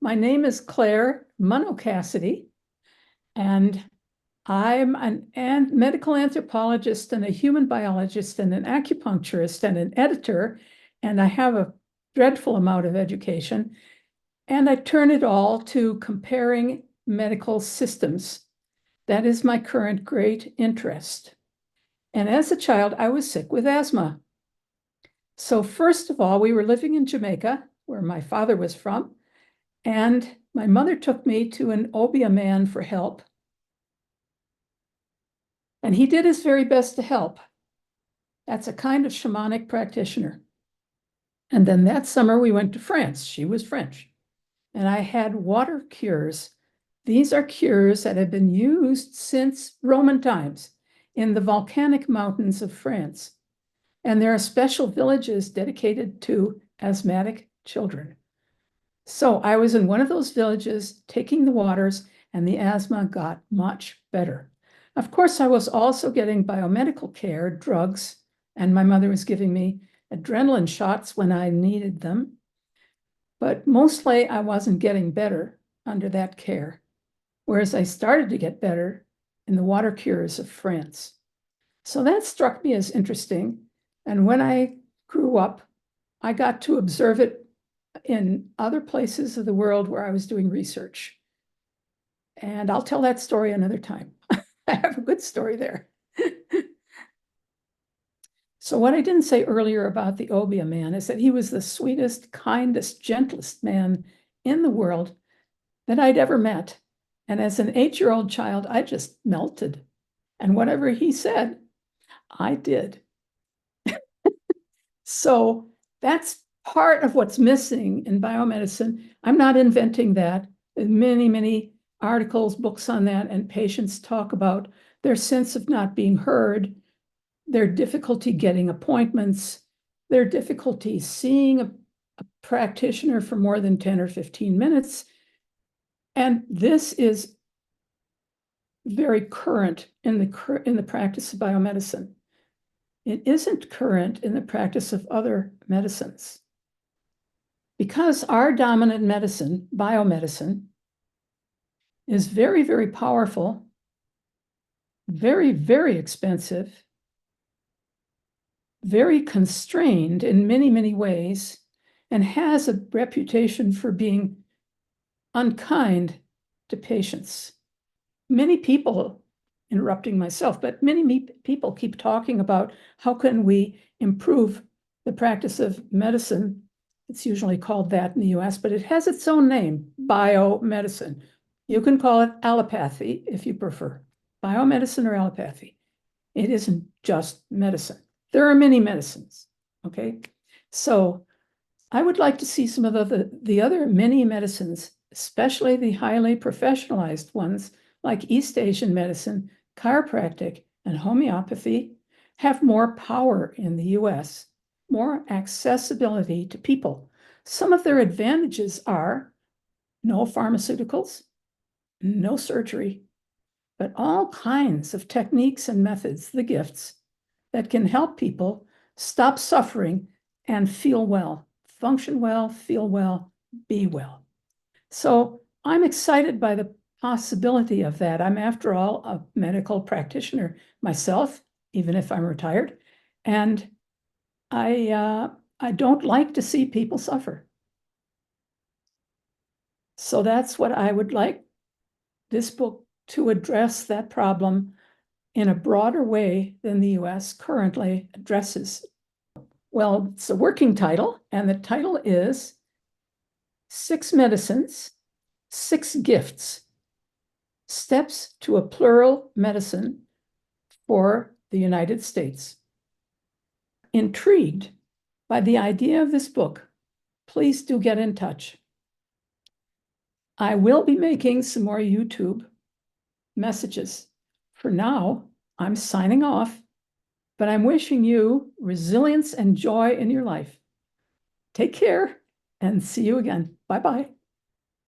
My name is Claire Cassidy, and I'm an medical anthropologist and a human biologist and an acupuncturist and an editor, and I have a dreadful amount of education, and I turn it all to comparing medical systems. That is my current great interest. And as a child, I was sick with asthma. So first of all, we were living in Jamaica, where my father was from, and my mother took me to an Obeah man for help. And he did his very best to help. That's a kind of shamanic practitioner. And then that summer we went to France. She was French. And I had water cures. These are cures that have been used since Roman times in the volcanic mountains of France. And there are special villages dedicated to asthmatic children. So I was in one of those villages taking the waters, and the asthma got much better. Of course, I was also getting biomedical care, drugs, and my mother was giving me adrenaline shots when I needed them. But mostly I wasn't getting better under that care, whereas I started to get better in the water cures of France. So that struck me as interesting. And when I grew up, I got to observe it in other places of the world where I was doing research. And I'll tell that story another time. I have a good story there. So what I didn't say earlier about the Obeah man is that he was the sweetest, kindest, gentlest man in the world that I'd ever met. And as an 8-year-old child, I just melted. And whatever he said, I did. So that's part of what's missing in biomedicine. I'm not inventing that. Many, many articles, books on that, and patients talk about their sense of not being heard, their difficulty getting appointments, their difficulty seeing a practitioner for more than 10 or 15 minutes. And this is very current in the practice of biomedicine. It isn't current in the practice of other medicines. Because our dominant medicine, biomedicine, is very, very powerful, very, very expensive, very constrained in many, many ways, and has a reputation for being unkind to patients. Many people, interrupting myself, but many people keep talking about how can we improve the practice of medicine. It's usually called that in the US, but it has its own name, biomedicine. You can call it allopathy if you prefer, biomedicine or allopathy. It isn't just medicine. There are many medicines, okay? So I would like to see some of the other many medicines, especially the highly professionalized ones like East Asian medicine, chiropractic, and homeopathy, have more power in the US, more accessibility to people. Some of their advantages are no pharmaceuticals, no surgery, but all kinds of techniques and methods, the gifts, that can help people stop suffering and feel well, function well, feel well, be well. So I'm excited by the possibility of that. I'm, after all, a medical practitioner myself, even if I'm retired, and I don't like to see people suffer. So that's what I would like this book to address, that problem in a broader way than the US currently addresses. Well, it's a working title, and the title is 6 Medicines, 6 Gifts, Steps to a Plural Medicine for the United States. Intrigued by the idea of this book, please do get in touch. I will be making some more YouTube messages. For now, I'm signing off, but I'm wishing you resilience and joy in your life. Take care and see you again. Bye-bye.